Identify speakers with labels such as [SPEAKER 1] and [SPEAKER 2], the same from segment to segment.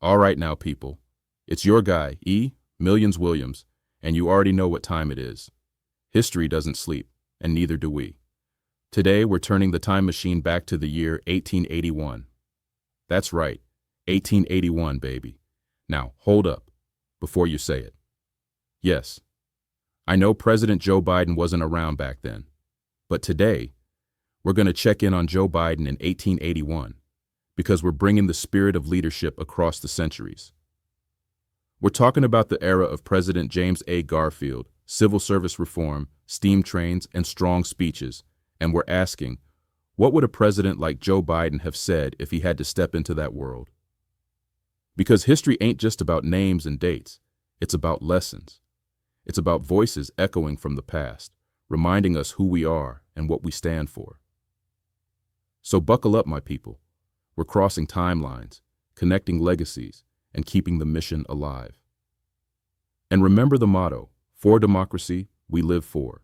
[SPEAKER 1] All right now, people. It's your guy, Millions Williams, and you already know what time it is. History doesn't sleep, and neither do we. Today, we're turning the time machine back to the year 1881. That's right, 1881, baby. Now, hold up, before you say it. Yes, I know President Joe Biden wasn't around back then, but today, we're going to check in on Joe Biden in 1881, because we're bringing the spirit of leadership across the centuries. We're talking about the era of President James A. Garfield, civil service reform, steam trains, and strong speeches, and we're asking, what would a president like Joe Biden have said if he had to step into that world? Because history ain't just about names and dates, it's about lessons. It's about voices echoing from the past, reminding us who we are and what we stand for. So buckle up, my people. We're crossing timelines, connecting legacies, and keeping the mission alive. And remember the motto, for democracy, we live for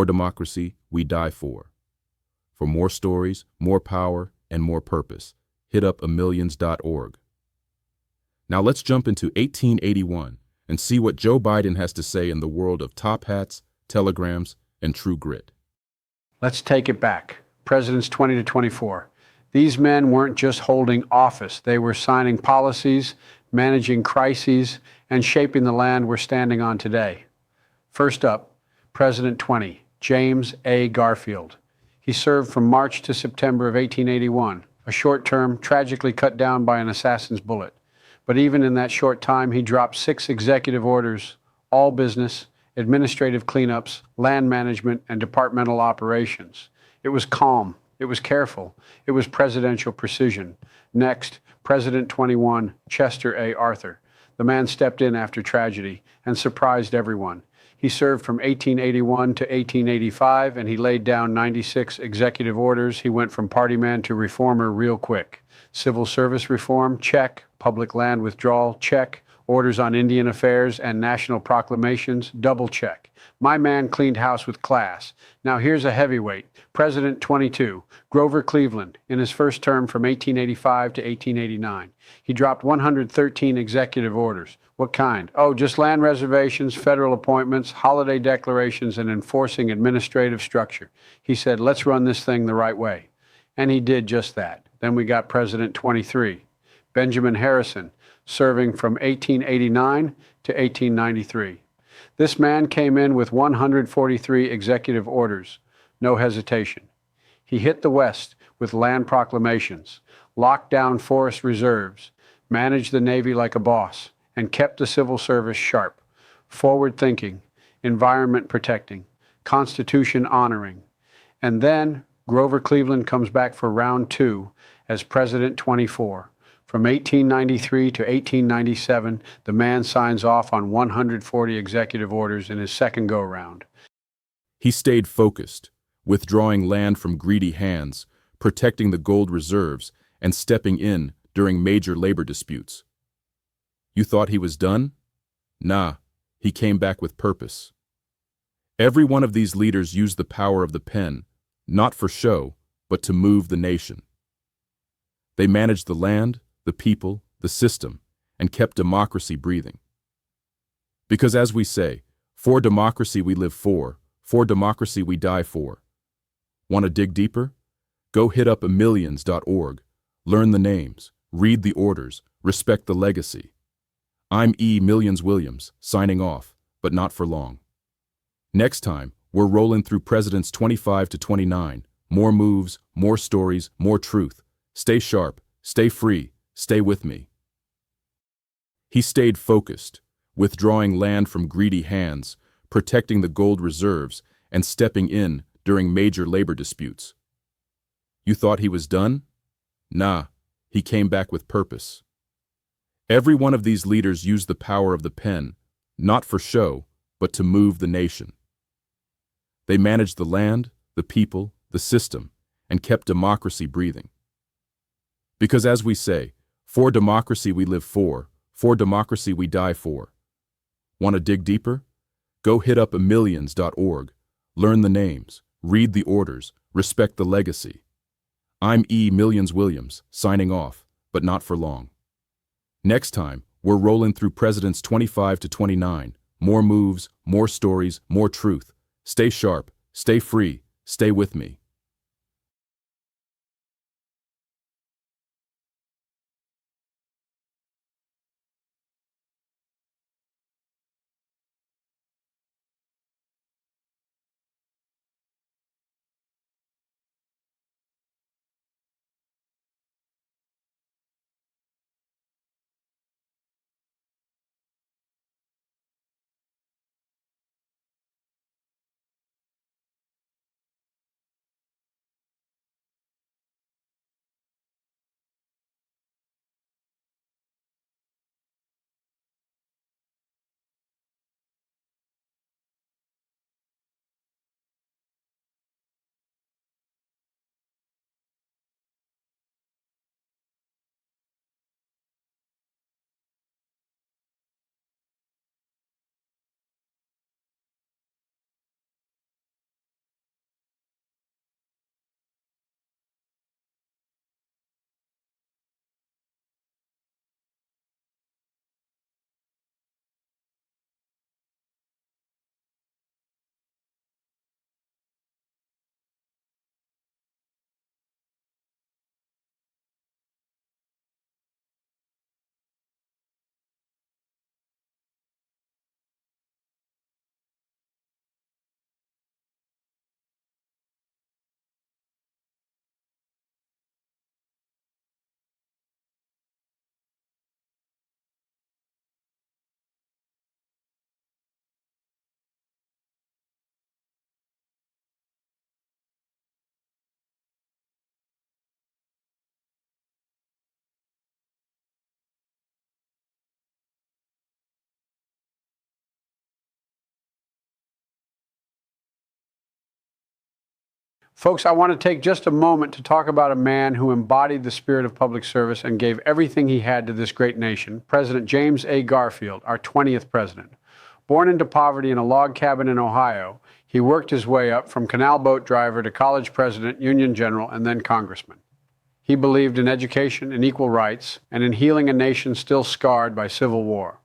[SPEAKER 1] democracy, we die for. For more stories, more power, and more purpose, hit up amillions.org. Now let's jump into 1881 and see what Joe Biden has to say in the world of top hats, telegrams, and true grit.
[SPEAKER 2] Let's take it back. Presidents 20 to 24. These men weren't just holding office. They were signing policies, managing crises, and shaping the land we're standing on today. First up, President 20, James A. Garfield. He served from March to September of 1881, a short term tragically cut down by an assassin's bullet. But even in that short time, he dropped 6 executive orders, all business, administrative cleanups, land management, and departmental operations. It was calm. It was careful. It was presidential precision. Next, President 21, Chester A. Arthur. The man stepped in after tragedy and surprised everyone. He served from 1881 to 1885, and he laid down 96 executive orders. He went from party man to reformer real quick. Civil service reform, check. Public land withdrawal, check. Orders on Indian affairs and national proclamations, double check. My man cleaned house with class. Now here's a heavyweight, President 22, Grover Cleveland, in his first term from 1885 to 1889. He dropped 113 executive orders. What kind? Oh, just land reservations, federal appointments, holiday declarations, and enforcing administrative structure. He said, let's run this thing the right way. And he did just that. Then we got President 23, Benjamin Harrison, serving from 1889 to 1893. This man came in with 143 executive orders, no hesitation. He hit the West with land proclamations, locked down forest reserves, managed the Navy like a boss, and kept the civil service sharp, forward-thinking, environment protecting, Constitution honoring. And then Grover Cleveland comes back for round 2 as President 24. From 1893 to 1897, the man signs off on 140 executive orders in his second go-round.
[SPEAKER 1] He stayed focused, withdrawing land from greedy hands, protecting the gold reserves, and stepping in during major labor disputes. You thought he was done? Nah, he came back with purpose. Every one of these leaders used the power of the pen, not for show, but to move the nation. They managed the land, the people, the system, and kept democracy breathing. Because as we say, for democracy we live for democracy we die for. Want to dig deeper? Go hit up amillions.org, learn the names, read the orders, respect the legacy. I'm Millions Williams, signing off, but not for long. Next time, we're rolling through Presidents 25 to 29, more moves, more stories, more truth. Stay sharp, stay free. Stay with me. He stayed focused, withdrawing land from greedy hands, protecting the gold reserves, and stepping in during major labor disputes. You thought he was done? Nah, he came back with purpose. Every one of these leaders used the power of the pen, not for show, but to move the nation. They managed the land, the people, the system, and kept democracy breathing. Because as we say, for democracy we live for democracy we die for. Want to dig deeper? Go hit up amillions.org, learn the names, read the orders, respect the legacy. I'm Millions Williams, signing off, but not for long. Next time, we're rolling through Presidents 25 to 29. More moves, more stories, more truth. Stay sharp, stay free, stay with me.
[SPEAKER 2] Folks, I want to take just a moment to talk about a man who embodied the spirit of public service and gave everything he had to this great nation, President James A. Garfield, our 20th president. Born into poverty in a log cabin in Ohio, he worked his way up from canal boat driver to college president, Union general, and then congressman. He believed in education and equal rights and in healing a nation still scarred by civil war.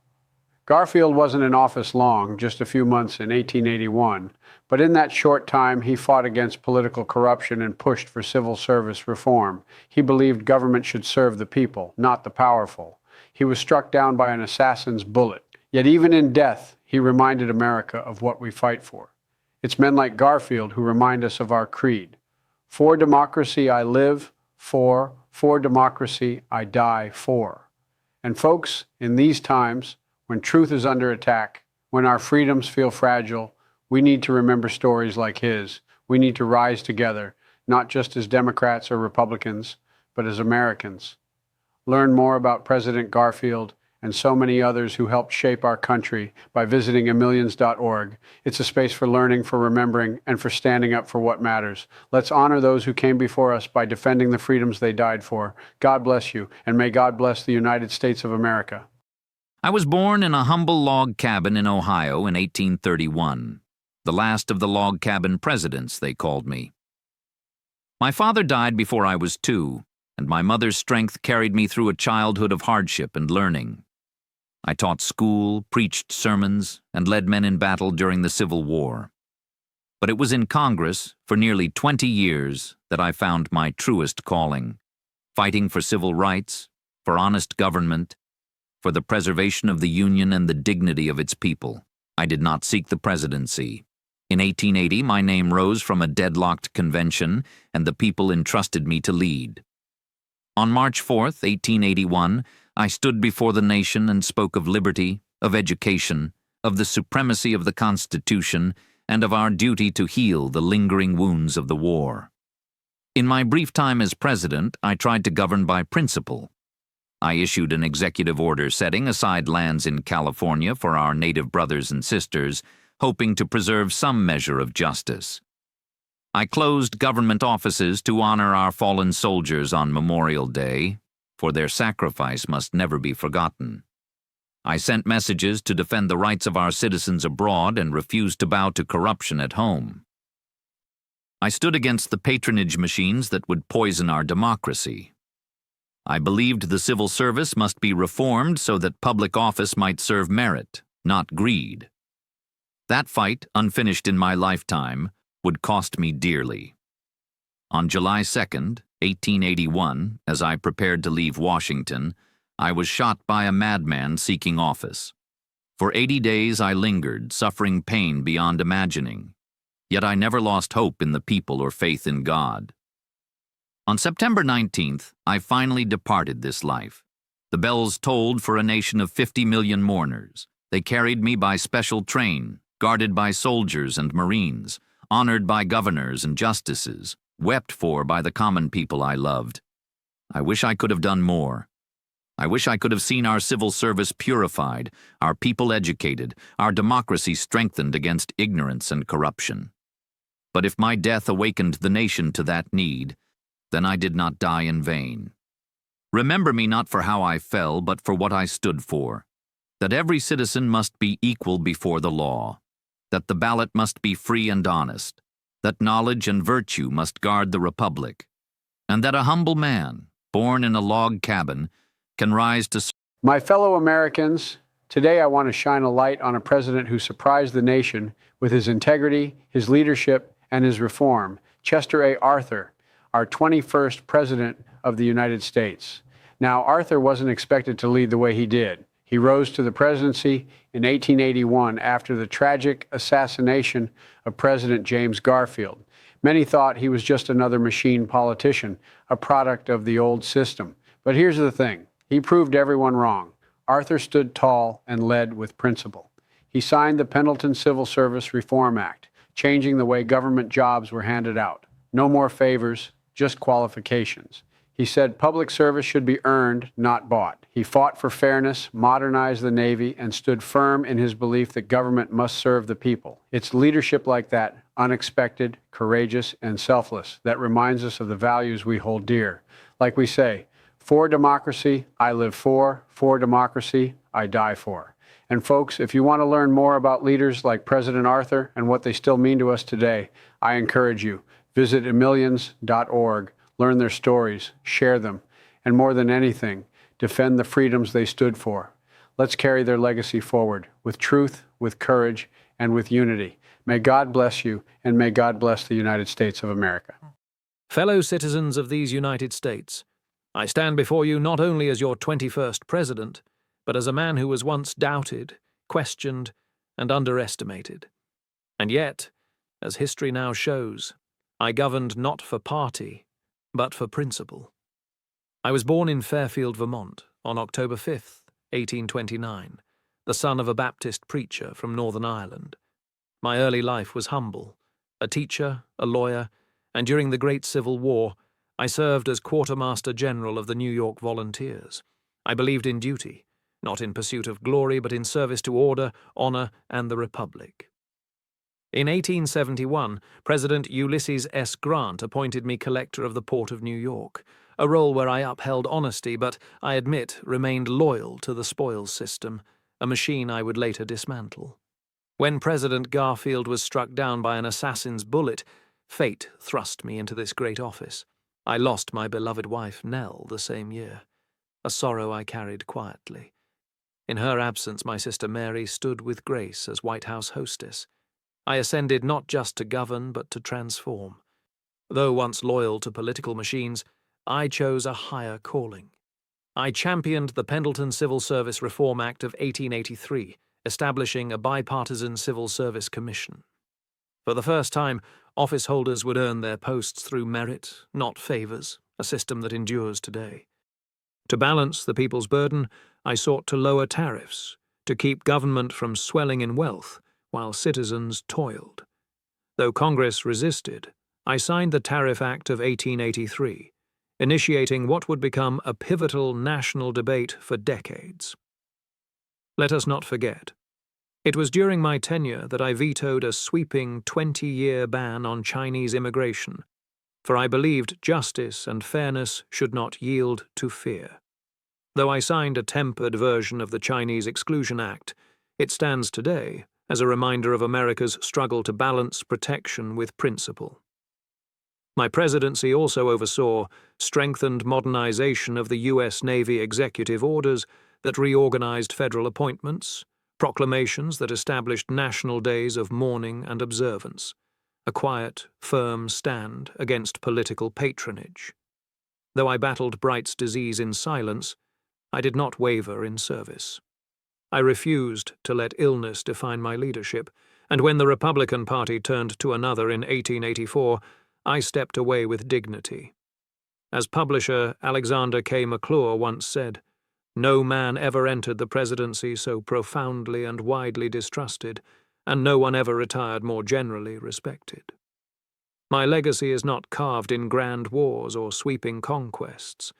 [SPEAKER 2] Garfield wasn't in office long, just a few months in 1881, but in that short time he fought against political corruption and pushed for civil service reform. He believed government should serve the people, not the powerful. He was struck down by an assassin's bullet. Yet even in death, he reminded America of what we fight for. It's men like Garfield who remind us of our creed. For democracy I live, for democracy I die for. And folks, in these times, when truth is under attack, when our freedoms feel fragile, we need to remember stories like his. We need to rise together, not just as Democrats or Republicans, but as Americans. Learn more about President Garfield and so many others who helped shape our country by visiting amillions.org. It's a space for learning, for remembering, and for standing up for what matters. Let's honor those who came before us by defending the freedoms they died for. God bless you, and may God bless the United States of America.
[SPEAKER 3] I was born in a humble log cabin in Ohio in 1831. The last of the log cabin presidents, they called me. My father died before I was 2, and my mother's strength carried me through a childhood of hardship and learning. I taught school, preached sermons, and led men in battle during the Civil War. But it was in Congress, for nearly 20 years, that I found my truest calling, fighting for civil rights, for honest government, for the preservation of the Union and the dignity of its people. I did not seek the presidency. In 1880, my name rose from a deadlocked convention, and the people entrusted me to lead. On March 4th, 1881, I stood before the nation and spoke of liberty, of education, of the supremacy of the Constitution, and of our duty to heal the lingering wounds of the war. In my brief time as president, I tried to govern by principle. I issued an executive order setting aside lands in California for our native brothers and sisters, hoping to preserve some measure of justice. I closed government offices to honor our fallen soldiers on Memorial Day, for their sacrifice must never be forgotten. I sent messages to defend the rights of our citizens abroad and refused to bow to corruption at home. I stood against the patronage machines that would poison our democracy. I believed the civil service must be reformed so that public office might serve merit, not greed. That fight, unfinished in my lifetime, would cost me dearly. On July 2nd, 1881, as I prepared to leave Washington, I was shot by a madman seeking office. For 80 days I lingered, suffering pain beyond imagining. Yet I never lost hope in the people or faith in God. On September 19th, I finally departed this life. The bells tolled for a nation of 50 million mourners. They carried me by special train, guarded by soldiers and Marines, honored by governors and justices, wept for by the common people I loved. I wish I could have done more. I wish I could have seen our civil service purified, our people educated, our democracy strengthened against ignorance and corruption. But if my death awakened the nation to that need, then I did not die in vain. Remember me not for how I fell, but for what I stood for. That every citizen must be equal before the law. That the ballot must be free and honest. That knowledge and virtue must guard the republic. And that a humble man, born in a log cabin, can rise to...
[SPEAKER 2] My fellow Americans, today I want to shine a light on a president who surprised the nation with his integrity, his leadership, and his reform, Chester A. Arthur, our 21st President of the United States. Now, Arthur wasn't expected to lead the way he did. He rose to the presidency in 1881 after the tragic assassination of President James Garfield. Many thought he was just another machine politician, a product of the old system. But here's the thing. He proved everyone wrong. Arthur stood tall and led with principle. He signed the Pendleton Civil Service Reform Act, changing the way government jobs were handed out. No more favors, just qualifications. He said public service should be earned, not bought. He fought for fairness, modernized the Navy, and stood firm in his belief that government must serve the people. It's leadership like that, unexpected, courageous, and selfless, that reminds us of the values we hold dear. Like we say, for democracy, I live for democracy, I die for. And folks, if you want to learn more about leaders like President Arthur and what they still mean to us today, I encourage you, visit emillions.org, learn their stories, share them, and more than anything, defend the freedoms they stood for. Let's carry their legacy forward with truth, with courage, and with unity. May God bless you, and may God bless the United States of America.
[SPEAKER 4] Fellow citizens of these United States, I stand before you not only as your 21st president, but as a man who was once doubted, questioned, and underestimated. And yet, as history now shows, I governed not for party, but for principle. I was born in Fairfield, Vermont, on October 5th, 1829, the son of a Baptist preacher from Northern Ireland. My early life was humble, a teacher, a lawyer, and during the Great Civil War, I served as Quartermaster General of the New York Volunteers. I believed in duty, not in pursuit of glory, but in service to order, honor, and the Republic. In 1871, President Ulysses S. Grant appointed me Collector of the Port of New York, a role where I upheld honesty, but, I admit, remained loyal to the spoils system, a machine I would later dismantle. When President Garfield was struck down by an assassin's bullet, fate thrust me into this great office. I lost my beloved wife, Nell, the same year, a sorrow I carried quietly. In her absence, my sister Mary stood with grace as White House hostess. I ascended not just to govern, but to transform. Though once loyal to political machines, I chose a higher calling. I championed the Pendleton Civil Service Reform Act of 1883, establishing a bipartisan civil service commission. For the first time, office holders would earn their posts through merit, not favors, a system that endures today. To balance the people's burden, I sought to lower tariffs, to keep government from swelling in wealth, while citizens toiled. Though Congress resisted, I signed the Tariff Act of 1883, initiating what would become a pivotal national debate for decades. Let us not forget, it was during my tenure that I vetoed a sweeping 20-year ban on Chinese immigration, for I believed justice and fairness should not yield to fear. Though I signed a tempered version of the Chinese Exclusion Act, it stands today as a reminder of America's struggle to balance protection with principle. My presidency also oversaw strengthened modernization of the U.S. Navy executive orders that reorganized federal appointments, proclamations that established national days of mourning and observance, a quiet, firm stand against political patronage. Though I battled Bright's disease in silence, I did not waver in service. I refused to let illness define my leadership, and when the Republican Party turned to another in 1884, I stepped away with dignity. As publisher Alexander K. McClure once said, "No man ever entered the presidency so profoundly and widely distrusted, and no one ever retired more generally respected." My legacy is not carved in grand wars or sweeping conquests,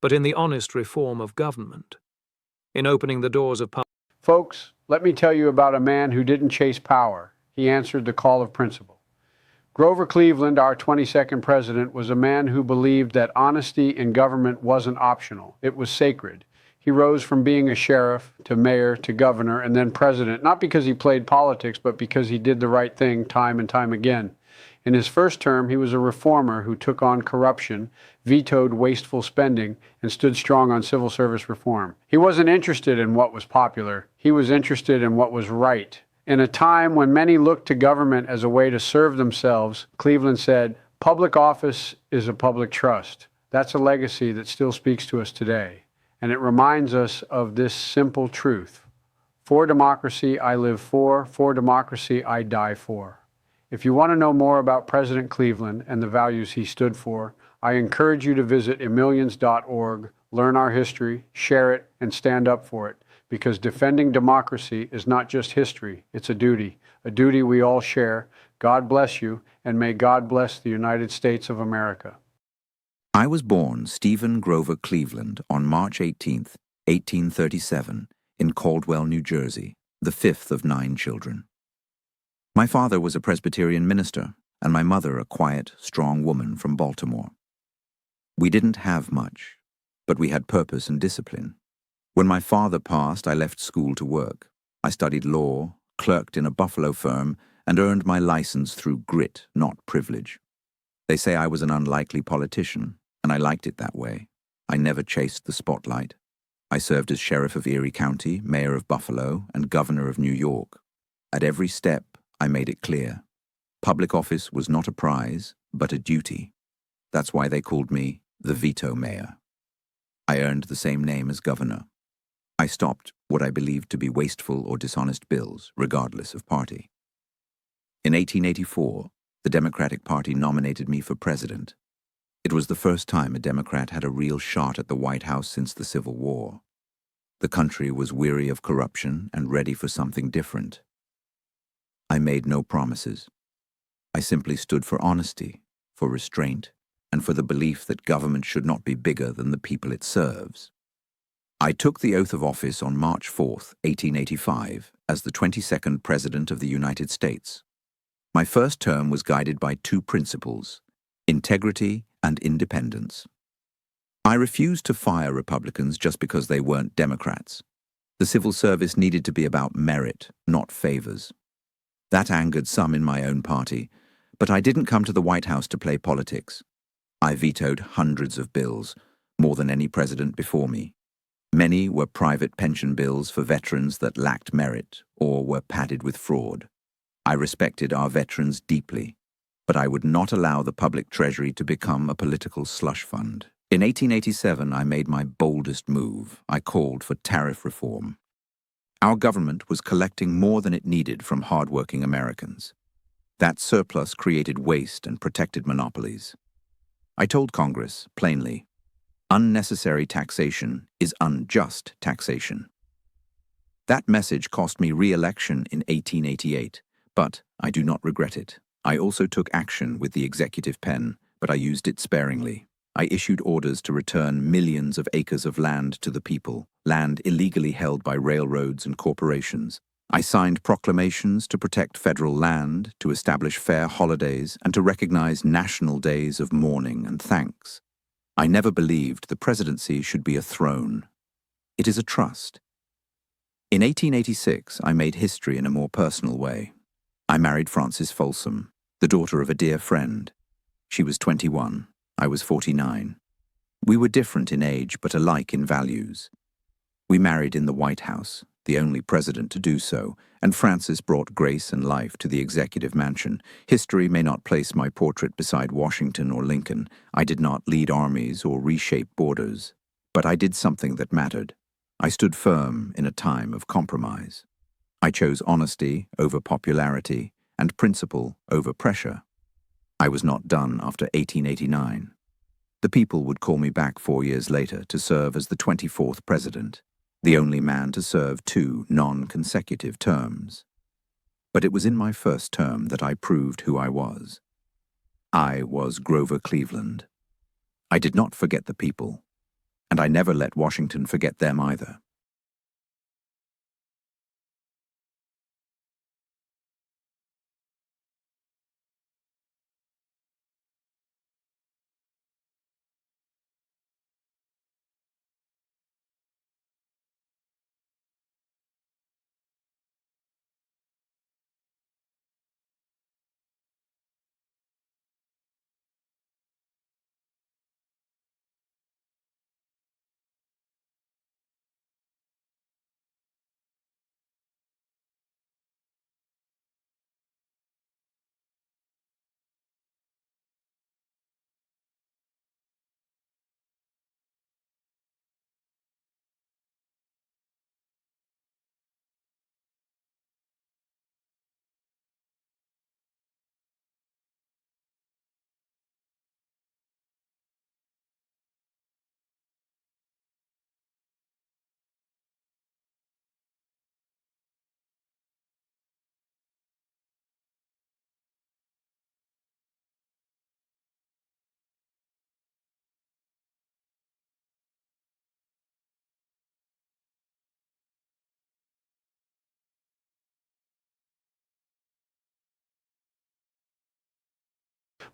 [SPEAKER 4] but in the honest reform of government, in opening the doors of
[SPEAKER 2] Folks, let me tell you about a man who didn't chase power. He answered the call of principle. Grover Cleveland, our 22nd president, was a man who believed that honesty in government wasn't optional. It was sacred. He rose from being a sheriff to mayor to governor and then president, not because he played politics, but because he did the right thing time and time again. In his first term, he was a reformer who took on corruption, vetoed wasteful spending, and stood strong on civil service reform. He wasn't interested in what was popular. He was interested in what was right. In a time when many looked to government as a way to serve themselves, Cleveland said, "Public office is a public trust." That's a legacy that still speaks to us today. And it reminds us of this simple truth. For democracy, I live for democracy, I die for. If you want to know more about President Cleveland and the values he stood for, I encourage you to visit emillions.org, learn our history, share it, and stand up for it, because defending democracy is not just history, it's a duty we all share. God bless you, and may God bless the United States of America.
[SPEAKER 5] I was born Stephen Grover Cleveland on March 18, 1837, in Caldwell, New Jersey, the fifth of 9 children. My father was a Presbyterian minister, and my mother a quiet, strong woman from Baltimore. We didn't have much, but we had purpose and discipline. When my father passed, I left school to work. I studied law, clerked in a Buffalo firm, and earned my license through grit, not privilege. They say I was an unlikely politician, and I liked it that way. I never chased the spotlight. I served as sheriff of Erie County, mayor of Buffalo, and governor of New York. At every step, I made it clear. Public office was not a prize, but a duty. That's why they called me the veto mayor. I earned the same name as governor. I stopped what I believed to be wasteful or dishonest bills, regardless of party. In 1884, the Democratic Party nominated me for president. It was the first time a Democrat had a real shot at the White House since the Civil War. The country was weary of corruption and ready for something different. I made no promises. I simply stood for honesty, for restraint, and for the belief that government should not be bigger than the people it serves. I took the oath of office on March 4, 1885, as the 22nd President of the United States. My first term was guided by 2 principles: integrity and independence. I refused to fire Republicans just because they weren't Democrats. The civil service needed to be about merit, not favors. That angered some in my own party, but I didn't come to the White House to play politics. I vetoed hundreds of bills, more than any president before me. Many were private pension bills for veterans that lacked merit or were padded with fraud. I respected our veterans deeply, but I would not allow the public treasury to become a political slush fund. In 1887, I made my boldest move. I called for tariff reform. Our government was collecting more than it needed from hard-working Americans. That surplus created waste and protected monopolies. I told Congress, plainly, unnecessary taxation is unjust taxation. That message cost me re-election in 1888, but I do not regret it. I also took action with the executive pen, but I used it sparingly. I issued orders to return millions of acres of land to the people, land illegally held by railroads and corporations. I signed proclamations to protect federal land, to establish fair holidays, and to recognize national days of mourning and thanks. I never believed the presidency should be a throne. It is a trust. In 1886, I made history in a more personal way. I married Frances Folsom, the daughter of a dear friend. She was 21. I was 49. We were different in age, but alike in values. We married in the White House, the only president to do so, and Francis brought grace and life to the executive mansion. History may not place my portrait beside Washington or Lincoln. I did not lead armies or reshape borders. But I did something that mattered. I stood firm in a time of compromise. I chose honesty over popularity and principle over pressure. I was not done after 1889. The people would call me back 4 years later to serve as the 24th president, the only man to serve 2 non-consecutive terms. But it was in my first term that I proved who I was. I was Grover Cleveland. I did not forget the people, and I never let Washington forget them either.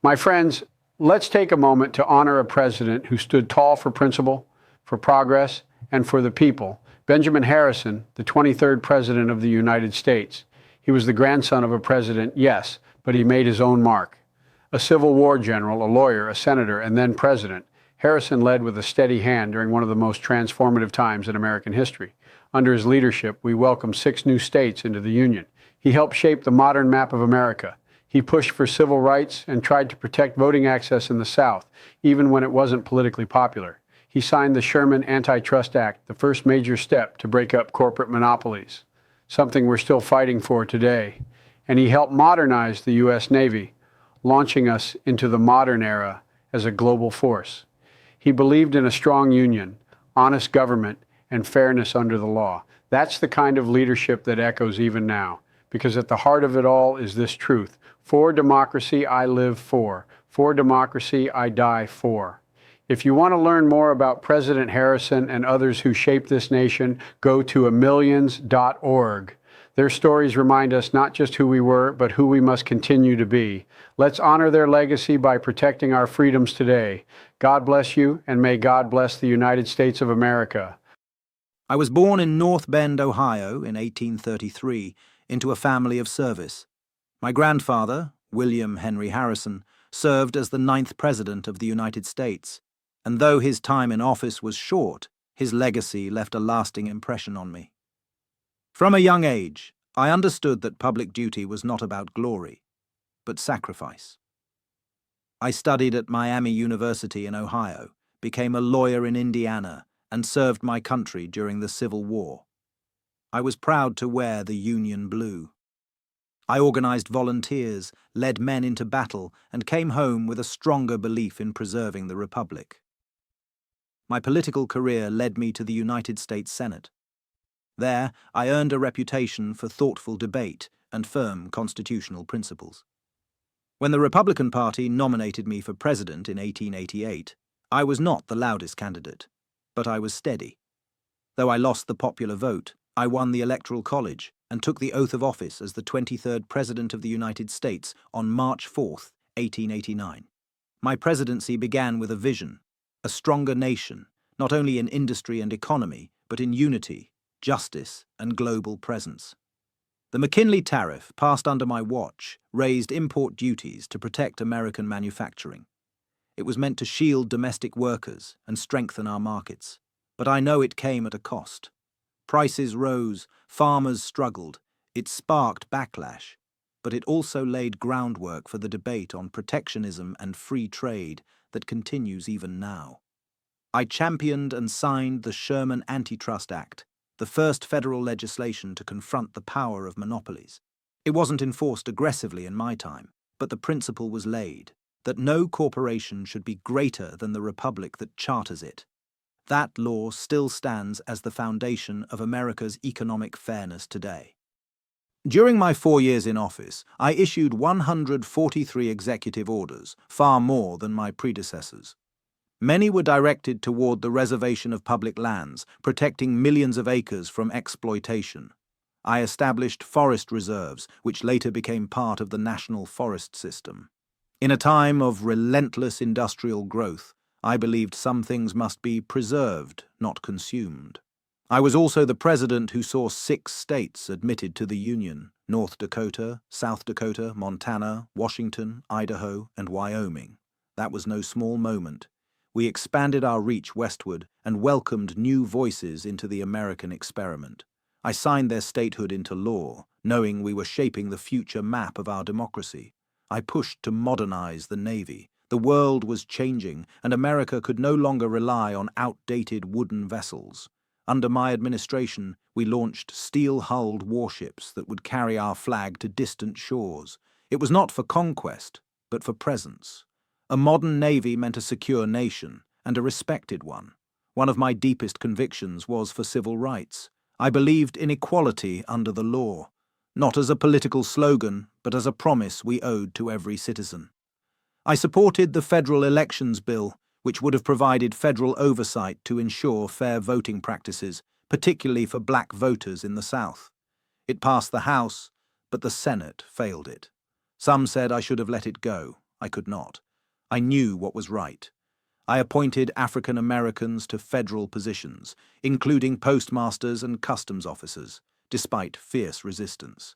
[SPEAKER 2] My friends, let's take a moment to honor a president who stood tall for principle, for progress, and for the people. Benjamin Harrison, the 23rd President of the United States. He was the grandson of a president, yes, but he made his own mark. A Civil War general, a lawyer, a senator, and then president, Harrison led with a steady hand during one of the most transformative times in American history. Under his leadership, we welcomed 6 new states into the Union. He helped shape the modern map of America. He pushed for civil rights and tried to protect voting access in the South, even when it wasn't politically popular. He signed the Sherman Antitrust Act, the first major step to break up corporate monopolies, something we're still fighting for today. And he helped modernize the U.S. Navy, launching us into the modern era as a global force. He believed in a strong union, honest government, and fairness under the law. That's the kind of leadership that echoes even now, because at the heart of it all is this truth. For democracy, I live for. For democracy, I die for. If you want to learn more about President Harrison and others who shaped this nation, go to amillions.org. Their stories remind us not just who we were, but who we must continue to be. Let's honor their legacy by protecting our freedoms today. God bless you, and may God bless the United States of America.
[SPEAKER 6] I was born in North Bend, Ohio, in 1833, into a family of service. My grandfather, William Henry Harrison, served as the 9th President of the United States, and though his time in office was short, his legacy left a lasting impression on me. From a young age, I understood that public duty was not about glory, but sacrifice. I studied at Miami University in Ohio, became a lawyer in Indiana, and served my country during the Civil War. I was proud to wear the Union blue. I organized volunteers, led men into battle, and came home with a stronger belief in preserving the Republic. My political career led me to the United States Senate. There, I earned a reputation for thoughtful debate and firm constitutional principles. When the Republican Party nominated me for president in 1888, I was not the loudest candidate, but I was steady. Though I lost the popular vote, I won the Electoral College and took the oath of office as the 23rd President of the United States on March 4, 1889. My presidency began with a vision, a stronger nation, not only in industry and economy, but in unity, justice, and global presence. The McKinley tariff, passed under my watch, raised import duties to protect American manufacturing. It was meant to shield domestic workers and strengthen our markets. But I know it came at a cost. Prices rose, farmers struggled. It sparked backlash, but it also laid groundwork for the debate on protectionism and free trade that continues even now. I championed and signed the Sherman Antitrust Act, the first federal legislation to confront the power of monopolies. It wasn't enforced aggressively in my time, but the principle was laid, that no corporation should be greater than the republic that charters it. That law still stands as the foundation of America's economic fairness today. During my 4 years in office, I issued 143 executive orders, far more than my predecessors. Many were directed toward the reservation of public lands, protecting millions of acres from exploitation. I established forest reserves, which later became part of the national forest system. In a time of relentless industrial growth, I believed some things must be preserved, not consumed. I was also the president who saw 6 states admitted to the Union: North Dakota, South Dakota, Montana, Washington, Idaho, and Wyoming. That was no small moment. We expanded our reach westward and welcomed new voices into the American experiment. I signed their statehood into law, knowing we were shaping the future map of our democracy. I pushed to modernize the Navy. The world was changing, and America could no longer rely on outdated wooden vessels. Under my administration, we launched steel-hulled warships that would carry our flag to distant shores. It was not for conquest, but for presence. A modern navy meant a secure nation, and a respected one. One of my deepest convictions was for civil rights. I believed in equality under the law, not as a political slogan, but as a promise we owed to every citizen. I supported the federal elections bill, which would have provided federal oversight to ensure fair voting practices, particularly for black voters in the South. It passed the House, but the Senate failed it. Some said I should have let it go. I could not. I knew what was right. I appointed African Americans to federal positions, including postmasters and customs officers, despite fierce resistance.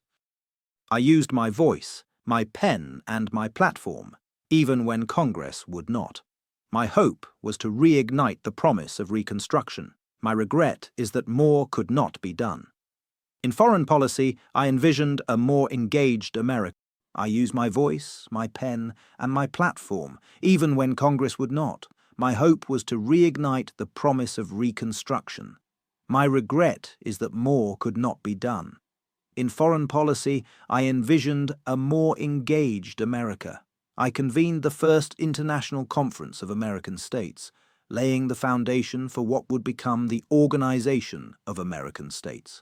[SPEAKER 6] I used my voice, my pen, and my platform, even when Congress would not. My hope was to reignite the promise of Reconstruction. My regret is that more could not be done. In foreign policy, I envisioned a more engaged America. I used my voice, my pen, and my platform, even when Congress would not. My hope was to reignite the promise of Reconstruction. My regret is that more could not be done. In foreign policy, I envisioned a more engaged America. I convened the first International Conference of American States, laying the foundation for what would become the Organization of American States.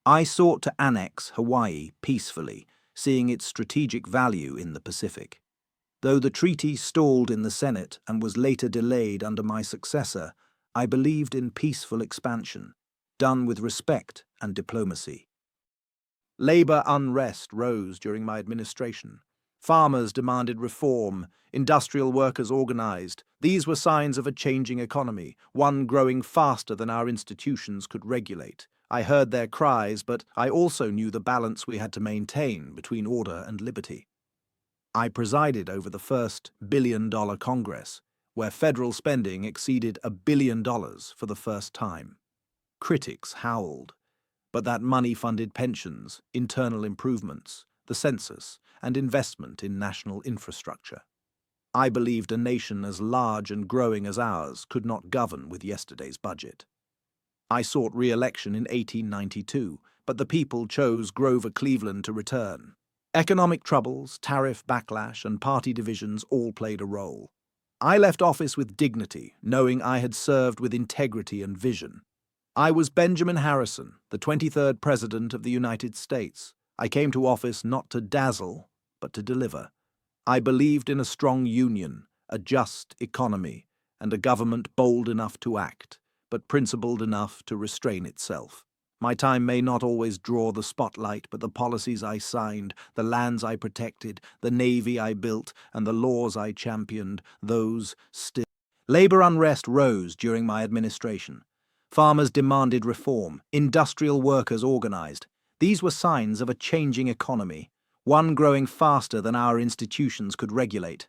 [SPEAKER 6] I sought to annex Hawaii peacefully, seeing its strategic value in the Pacific. Though the treaty stalled in the Senate and was later delayed under my successor, I believed in peaceful expansion, done with respect and diplomacy. Labor unrest rose during my administration. Farmers demanded reform, industrial workers organized. These were signs of a changing economy, one growing faster than our institutions could regulate. I heard their cries, but I also knew the balance we had to maintain between order and liberty. I presided over the first billion-dollar Congress, where federal spending exceeded $1 billion for the first time. Critics howled, but that money funded pensions, internal improvements, the census, and investment in national infrastructure. I believed a nation as large and growing as ours could not govern with yesterday's budget. I sought re-election in 1892, but the people chose Grover Cleveland to return. Economic troubles, tariff backlash, and party divisions all played a role. I left office with dignity, knowing I had served with integrity and vision. I was Benjamin Harrison, the 23rd President of the United States. I came to office not to dazzle, but to deliver. I believed in a strong union, a just economy, and a government bold enough to act, but principled enough to restrain itself. My time may not always draw the spotlight, but the policies I signed, the lands I protected, the navy I built, and the laws I championed, those still. Labor unrest rose during my administration. Farmers demanded reform. Industrial workers organized. These were signs of a changing economy, one growing faster than our institutions could regulate.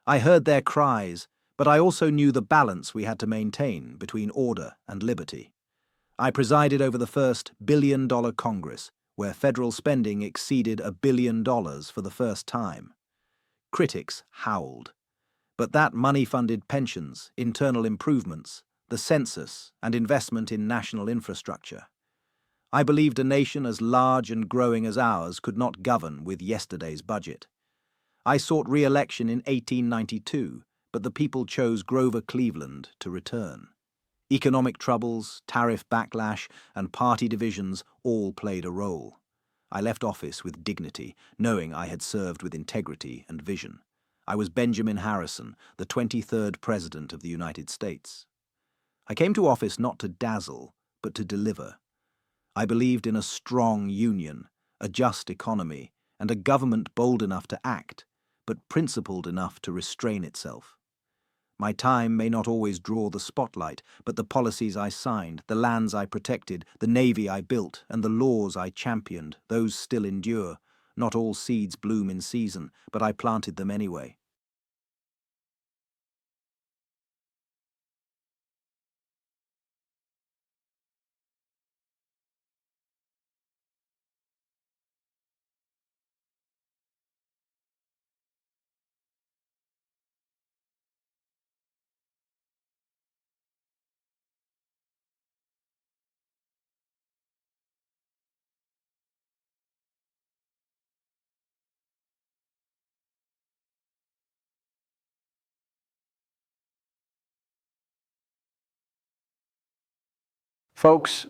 [SPEAKER 6] I heard their cries, but I also knew the balance we had to maintain between order and liberty. I presided over the first billion-dollar Congress, where federal spending exceeded $1 billion for the first time. Critics howled. But that money funded pensions, internal improvements, the census, and investment in national infrastructure. I believed a nation as large and growing as ours could not govern with yesterday's budget. I sought re-election in 1892, but the people chose Grover Cleveland to return. Economic troubles, tariff backlash, and party divisions all played a role. I left office with dignity, knowing I had served with integrity and vision. I was Benjamin Harrison, the 23rd President of the United States. I came to office not to dazzle, but to deliver. I believed in a strong union, a just economy, and a government bold enough to act, but principled enough to restrain itself. My time may not always draw the spotlight, but the policies I signed, the lands I protected, the navy I built, and the laws I championed, those still endure. Not all seeds bloom in season, but I planted them anyway.
[SPEAKER 2] Folks,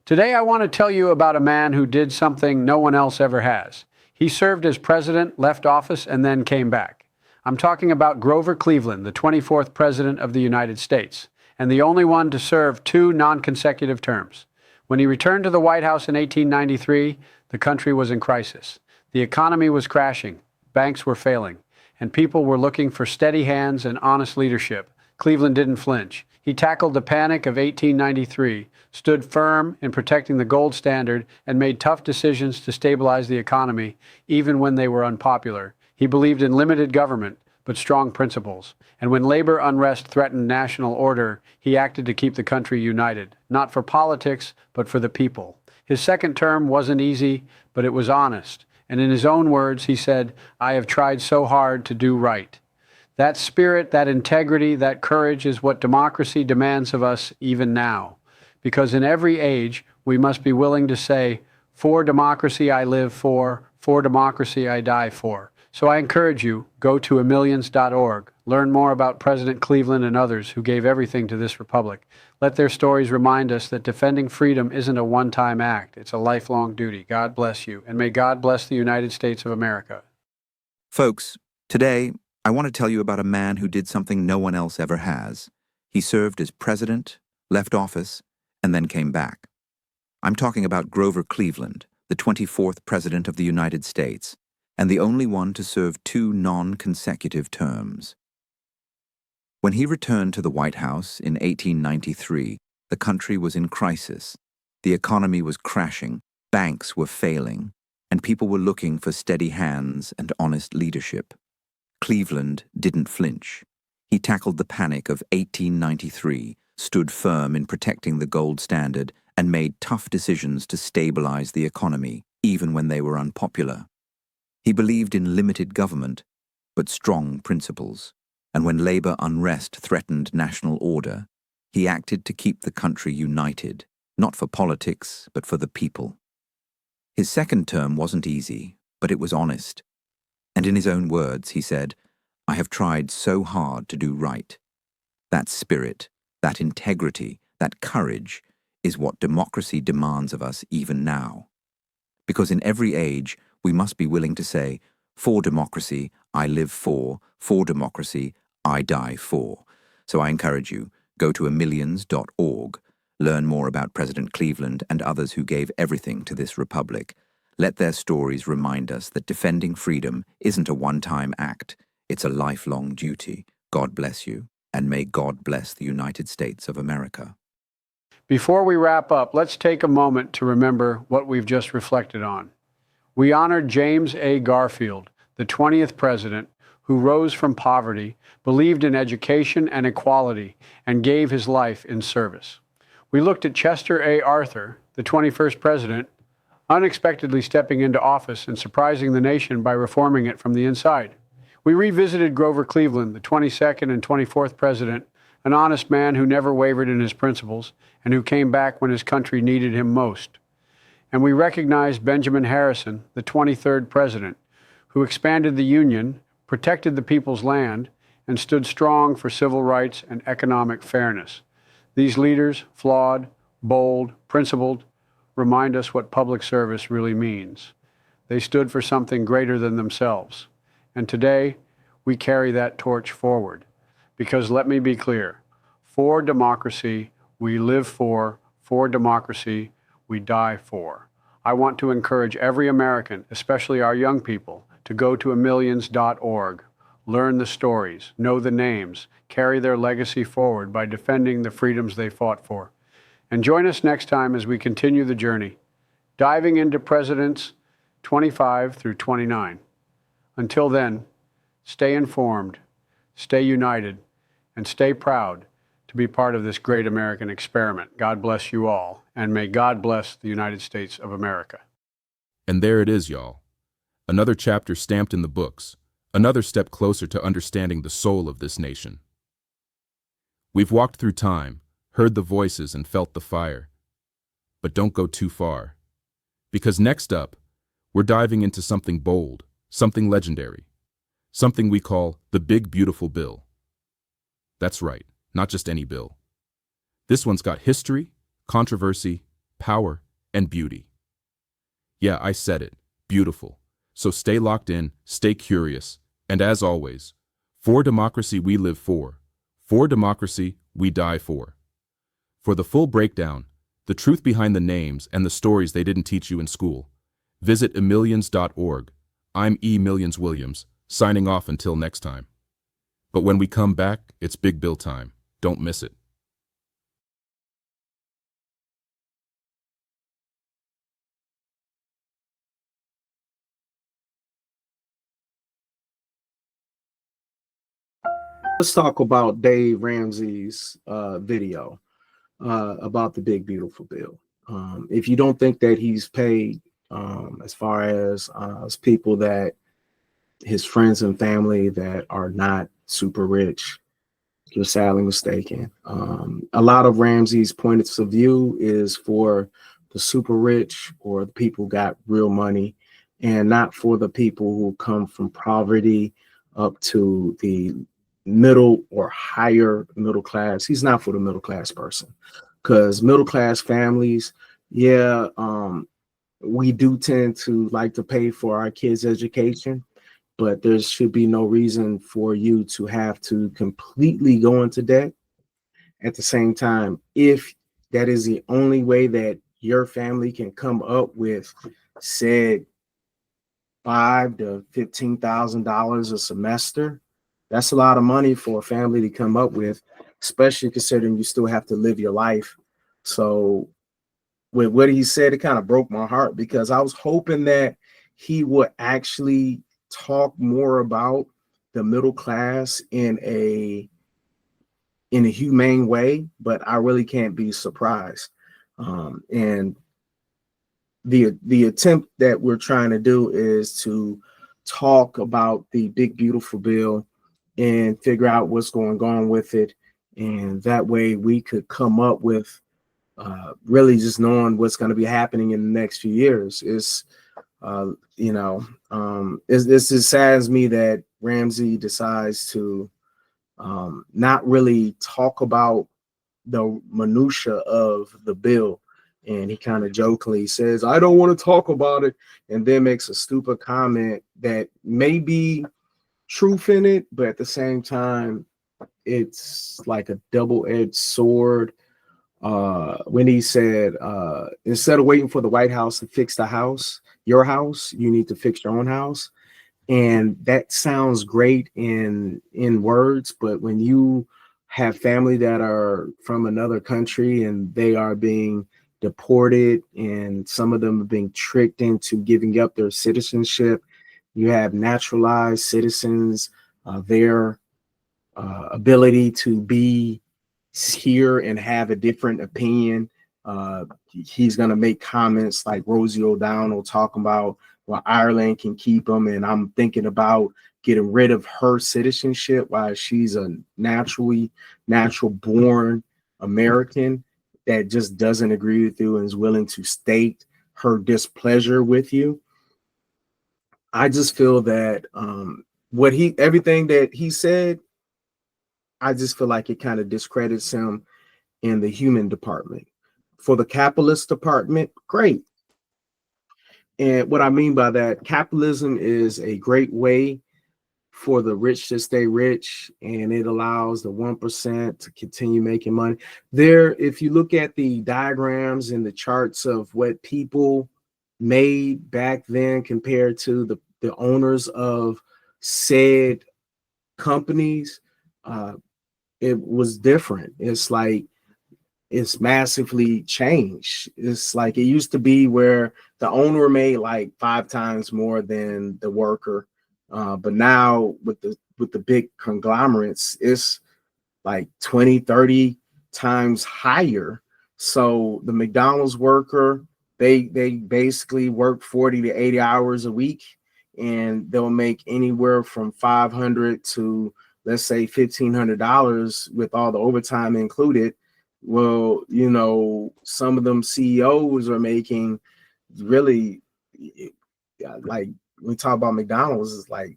[SPEAKER 2] today I want to tell you about a man who did something no one else ever has. He served as president, left office, and then came back. I'm talking about Grover Cleveland, the 24th President of the United States, and the only one to serve 2 non-consecutive terms. When he returned to the White House in 1893, the country was in crisis. The economy was crashing, banks were failing, and people were looking for steady hands and honest leadership. Cleveland didn't flinch. He tackled the panic of 1893, stood firm in protecting the gold standard, and made tough decisions to stabilize the economy, even when they were unpopular. He believed in limited government, but strong principles. And when labor unrest threatened national order, he acted to keep the country united, not for politics, but for the people. His second term wasn't easy, but it was honest. And in his own words, he said, "I have tried so hard to do right." That spirit, that integrity, that courage is what democracy demands of us even now. Because in every age, we must be willing to say, "For democracy I live for democracy I die for." So I encourage you, go to amillions.org. Learn more about President Cleveland and others who gave everything to this republic. Let their stories remind us that defending freedom isn't a one-time act. It's a lifelong duty. God bless you, and may God bless the United States of America.
[SPEAKER 5] Folks, today I want to tell you about a man who did something no one else ever has. He served as president, left office, and then came back. I'm talking about Grover Cleveland, the 24th President of the United States, and the only one to serve 2 non-consecutive terms. When he returned to the White House in 1893, the country was in crisis. The economy was crashing, banks were failing, and people were looking for steady hands and honest leadership. Cleveland didn't flinch. He tackled the panic of 1893, stood firm in protecting the gold standard, and made tough decisions to stabilize the economy, even when they were unpopular. He believed in limited government, but strong principles, and when labor unrest threatened national order, he acted to keep the country united, not for politics, but for the people. His second term wasn't easy, but it was honest. And in his own words, he said, "I have tried so hard to do right." That spirit, that integrity, that courage is what democracy demands of us even now. Because in every age, we must be willing to say, "For democracy, I live for democracy, I die for." So I encourage you, go to amillions.org, learn more about President Cleveland and others who gave everything to this republic. Let their stories remind us that defending freedom isn't a one-time act, it's a lifelong duty. God bless you, and may God bless the United States of America.
[SPEAKER 2] Before we wrap up, let's take a moment to remember what we've just reflected on. We honored James A. Garfield, the 20th president, who rose from poverty, believed in education and equality, and gave his life in service. We looked at Chester A. Arthur, the 21st president, unexpectedly stepping into office and surprising the nation by reforming it from the inside. We revisited Grover Cleveland, the 22nd and 24th president, an honest man who never wavered in his principles and who came back when his country needed him most. And we recognized Benjamin Harrison, the 23rd president, who expanded the Union, protected the people's land, and stood strong for civil rights and economic fairness. These leaders, flawed, bold, principled, remind us what public service really means. They stood for something greater than themselves. And today, we carry that torch forward. Because let me be clear, for democracy, we live for democracy, we die for. I want to encourage every American, especially our young people, to go to amillions.org, learn the stories, know the names, carry their legacy forward by defending the freedoms they fought for. And join us next time as we continue the journey, diving into Presidents 25 through 29. Until then, stay informed, stay united, and stay proud to be part of this great American experiment. God bless you all, and may God bless the United States of America.
[SPEAKER 1] And there it is, y'all. Another chapter stamped in the books, another step closer to understanding the soul of this nation. We've walked through time, heard the voices and felt the fire. But don't go too far. Because next up, we're diving into something bold, something legendary, something we call the Big Beautiful Bill. That's right, not just any bill. This one's got history, controversy, power, and beauty. Yeah, I said it, beautiful. So stay locked in, stay curious, and as always, for democracy we live for democracy we die for. For the full breakdown, the truth behind the names and the stories they didn't teach you in school, visit amillions.org. I'm E. Millions Williams, signing off until next time. But when we come back, it's Big Bill time. Don't miss it.
[SPEAKER 7] Let's talk about Dave Ramesey's video about the Big Beautiful Bill. If you don't think that he's paid, as far as people that his friends and family that are not super rich, you're sadly mistaken. A lot of Ramsey's points of view is for the super rich or the people who got real money, and not for the people who come from poverty up to the middle or higher middle class. He's not for the middle class person, because middle class families, yeah, we do tend to like to pay for our kids' education, but there should be no reason for you to have to completely go into debt. At the same time, if that is the only way that your family can come up with said $5,000 to $15,000 a semester, that's a lot of money for a family to come up with, especially considering you still have to live your life. So with what he said, it kind of broke my heart, because I was hoping that he would actually talk more about the middle class in a humane way, but I really can't be surprised. And the attempt that we're trying to do is to talk about the Big Beautiful Bill and figure out what's going on with it. And that way we could come up with really just knowing what's going to be happening in the next few years. This just saddens me that Ramsey decides to not really talk about the minutia of the bill. And he kind of jokingly says, I don't want to talk about it, and then makes a stupid comment that may be truth in it, but at the same time, it's like a double-edged sword. When he said, instead of waiting for the White House to fix the house, your house, you need to fix your own house. And that sounds great in words, but when you have family that are from another country and they are being deported, and some of them are being tricked into giving up their citizenship. You have naturalized citizens, their ability to be here and have a different opinion. He's going to make comments like Rosie O'Donnell talking about, well, Ireland can keep him. And I'm thinking about getting rid of her citizenship while she's a natural born American that just doesn't agree with you and is willing to state her displeasure with you. I just feel that everything that he said, I just feel like it kind of discredits him in the human department. For the capitalist department, great. And what I mean by that, capitalism is a great way for the rich to stay rich, and it allows the 1% to continue making money. If you look at the diagrams and the charts of what people made back then compared to the owners of said companies, it was different. It's massively changed. It's like it used to be where the owner made like 5 times more than the worker. But now with the big conglomerates, it's like 20, 30 times higher. So the McDonald's worker, they basically work 40 to 80 hours a week, and they'll make anywhere from $500 to, let's say, $1,500 with all the overtime included. Well, some of them CEOs are making really, like, we talk about McDonald's, is like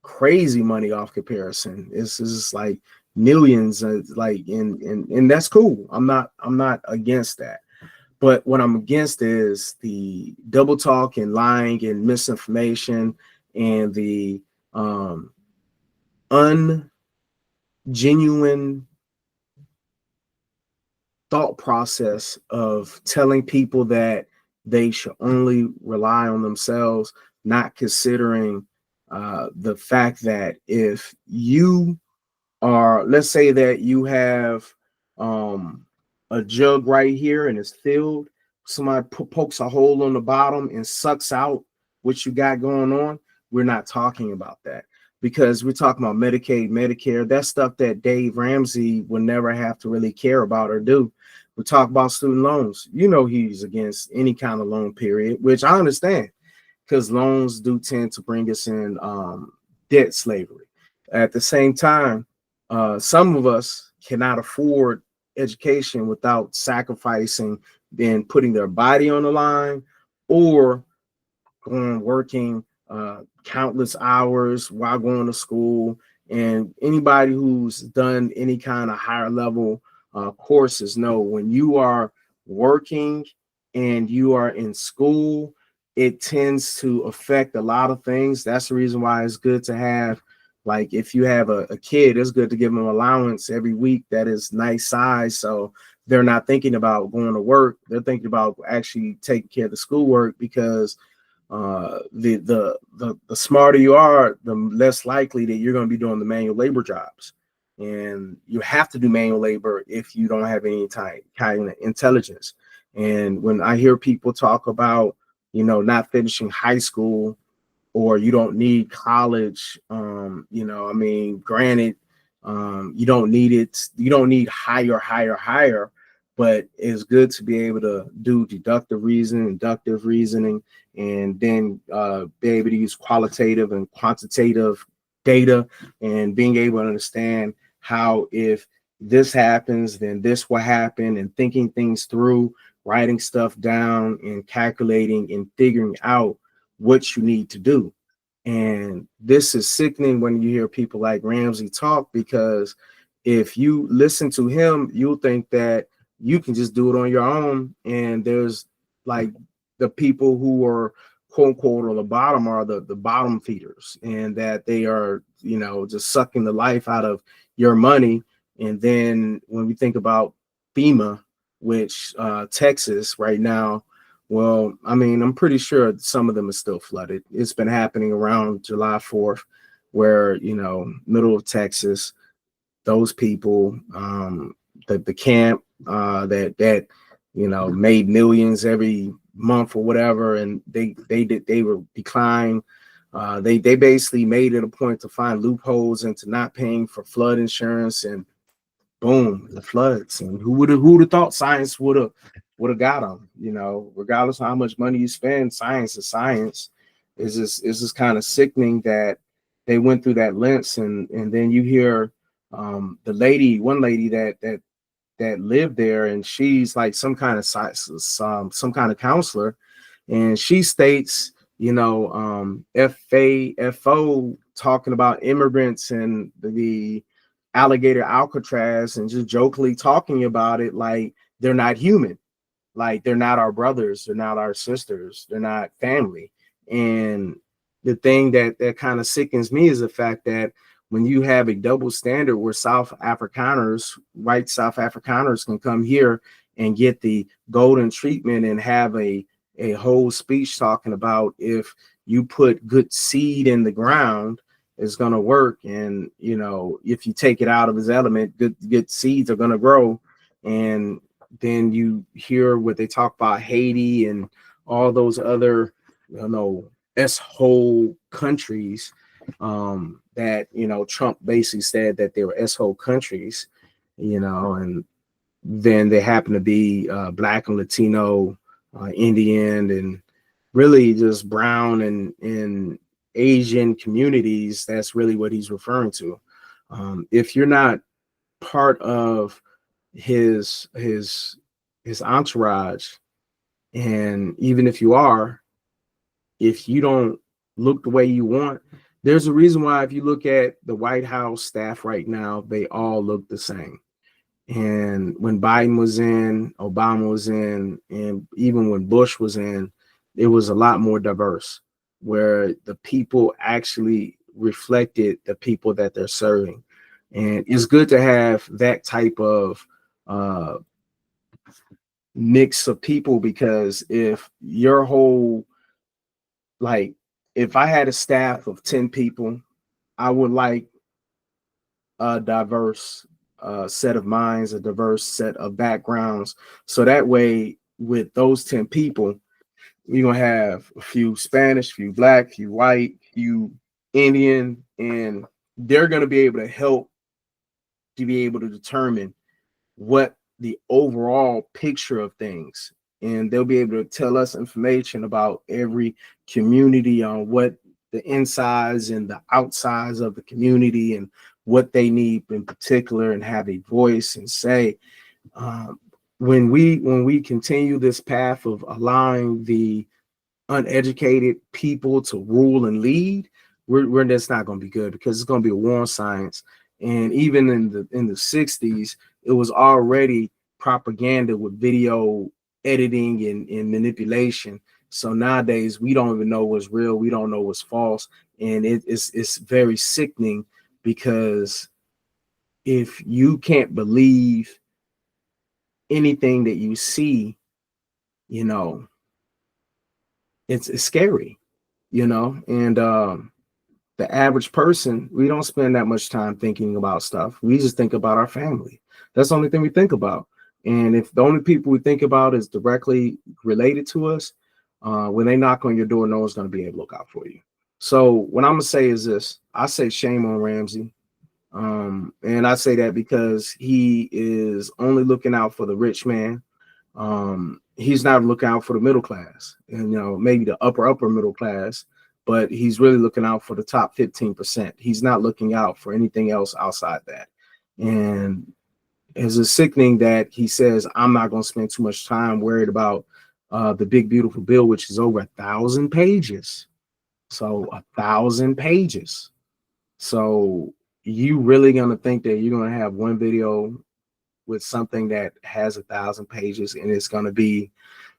[SPEAKER 7] crazy money off comparison. It's just like millions, and that's cool. I'm not against that. But what I'm against is the double talk and lying and misinformation and the ungenuine thought process of telling people that they should only rely on themselves, not considering the fact that if you are, let's say that you have a jug right here and it's filled, somebody pokes a hole on the bottom and sucks out what you got going on, we're not talking about that, because we're talking about Medicaid, Medicare, that stuff that Dave Ramesy would never have to really care about or do. We talk about student loans. He's against any kind of loan period, which I understand, because loans do tend to bring us in debt slavery. At the same time, some of us cannot afford education without sacrificing and putting their body on the line, or going working countless hours while going to school. And anybody who's done any kind of higher level courses know, when you are working and you are in school, it tends to affect a lot of things. That's the reason why it's good to have, like, if you have a kid, it's good to give them allowance every week that is nice size, so they're not thinking about going to work. They're thinking about actually taking care of the schoolwork, because the smarter you are, the less likely that you're going to be doing the manual labor jobs. And you have to do manual labor if you don't have any kind of intelligence. And when I hear people talk about, not finishing high school, or you don't need college, granted, you don't need it. You don't need higher, but it's good to be able to do deductive reasoning, inductive reasoning, and then be able to use qualitative and quantitative data, and being able to understand how, if this happens, then this will happen, and thinking things through, writing stuff down and calculating and figuring out what you need to do. And this is sickening when you hear people like Ramsey talk, because if you listen to him, you'll think that you can just do it on your own. And there's like the people who are quote unquote on the bottom are the bottom feeders, and that they are, just sucking the life out of your money. And then when we think about FEMA, which Texas right now, well, I'm pretty sure some of them are still flooded. It's been happening around July 4th, where, middle of Texas, those people, the camp that made millions every month or whatever, and they were declined. They basically made it a point to find loopholes into not paying for flood insurance, and boom, the floods. And who would have thought science would have got them? Regardless of how much money you spend, science is science. Is this kind of sickening that they went through that lens, and then you hear one lady that lived there, and she's like some kind of counselor, and she states, FO talking about immigrants and the alligator Alcatraz, and just jokingly talking about it like they're not human, like they're not our brothers, they're not our sisters, they're not family. And the thing that kind of sickens me is the fact that when you have a double standard where white South Afrikaners can come here and get the golden treatment and have a whole speech talking about if you put good seed in the ground, it's going to work. And, if you take it out of his element, good seeds are going to grow. And then you hear what they talk about Haiti and all those other, S-hole countries that, Trump basically said that they were S-hole countries, and then they happen to be Black and Latino, Indian, and really just brown and Asian communities. That's really what he's referring to. If you're not part of his entourage, and even if you are, if you don't look the way you want, there's a reason why if you look at the White House staff right now, they all look the same. And when Biden was in, Obama was in, and even when Bush was in, it was a lot more diverse, where the people actually reflected the people that they're serving. And it's good to have that type of mix of people, because if I had a staff of 10 people, I would like a diverse set of minds, a diverse set of backgrounds. So that way, with those 10 people, you're going to have a few Spanish, few Black, few white, few Indian, and they're going to be able to help to be able to determine what the overall picture of things. And they'll be able to tell us information about every community, on what the insides and the outsides of the community and what they need in particular, and have a voice and say. When we continue this path of allowing the uneducated people to rule and lead, we're that's not going to be good, because it's going to be a war on science. And even in the 60s, it was already propaganda with video editing and manipulation. So nowadays we don't even know what's real, we don't know what's false, and it's very sickening, because if you can't believe anything that you see, it's scary, and the average person, we don't spend that much time thinking about stuff. We just think about our family. That's the only thing we think about. And if the only people we think about is directly related to us, when they knock on your door, no one's going to be able to look out for you. So what I'm going to say is this: I say shame on Ramsey. And I say that because he is only looking out for the rich man. He's not looking out for the middle class, and maybe the upper middle class, but he's really looking out for the top 15%. He's not looking out for anything else outside that. And it's a sickening that he says, I'm not going to spend too much time worried about the big beautiful bill, which is over 1,000 pages. So 1,000 pages. So you really going to think that you're going to have one video with something that has 1,000 pages and it's going to be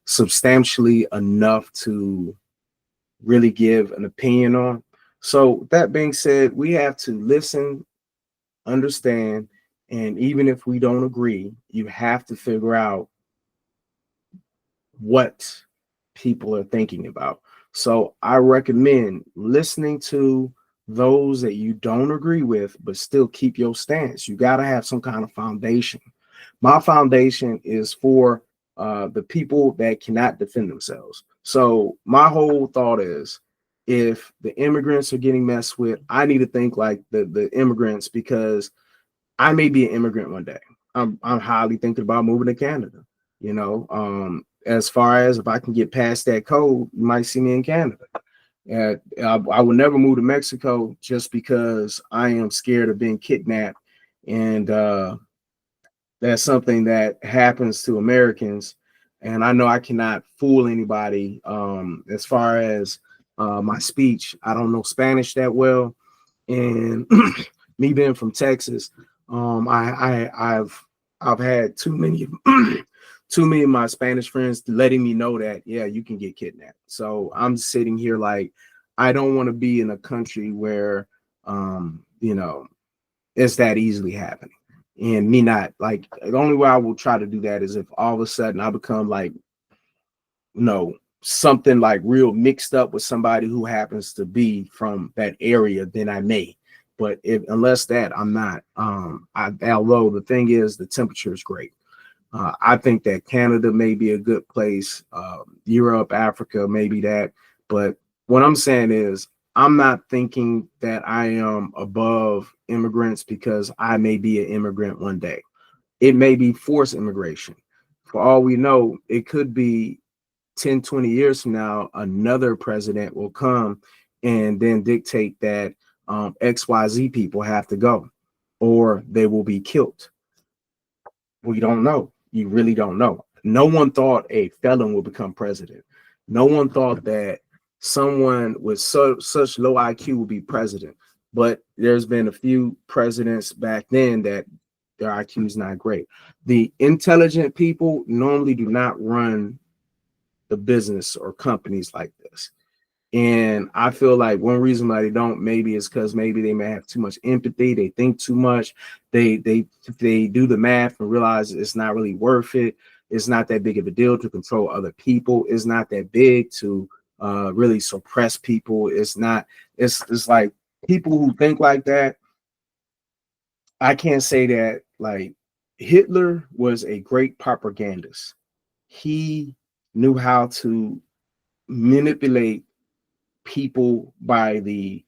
[SPEAKER 7] substantially enough to really give an opinion on? So that being said, we have to listen, understand, and even if we don't agree, you have to figure out what people are thinking about. So I recommend listening to those that you don't agree with, but still keep your stance. You got to have some kind of foundation. My foundation is for the people that cannot defend themselves. So my whole thought is, if the immigrants are getting messed with, I need to think like the immigrants, because I may be an immigrant one day. I'm highly thinking about moving to Canada. You know, as far as if I can get past that code, you might see me in Canada. And I will never move to Mexico just because I am scared of being kidnapped. And that's something that happens to Americans. And I know I cannot fool anybody. As far as my speech, I don't know Spanish that well. And me being from Texas, I've had too many too many of my Spanish friends letting me know that, yeah, you can get kidnapped. So I'm sitting here like, I don't want to be in a country where you know, it's that easily happening. And me not like, the only way I will try to do that is if all of a sudden I become like, something like real mixed up with somebody who happens to be from that area, then I may. But unless that, I'm not. Although the thing is, the temperature is great. I think that Canada may be a good place. Europe, Africa, maybe that. But what I'm saying is, I'm not thinking that I am above immigrants because I may be an immigrant one day. It may be forced immigration. For all we know, it could be 10, 20 years from now, another president will come and then dictate that XYZ people have to go or they will be killed. We don't know. You really don't know. No one thought a felon would become president. No one thought that someone with such low IQ would be president. But there's been a few presidents back then that their IQ is not great. The intelligent people normally do not run the business or companies like this. And I feel like one reason why they don't maybe is because maybe they may have too much empathy. They think too much. They do the math and realize it's not really worth it. It's not that big of a deal to control other people. It's not that big to really suppress people. It's not. It's like people who think like that. I can't say that like Hitler was a great propagandist. He knew how to manipulate people by the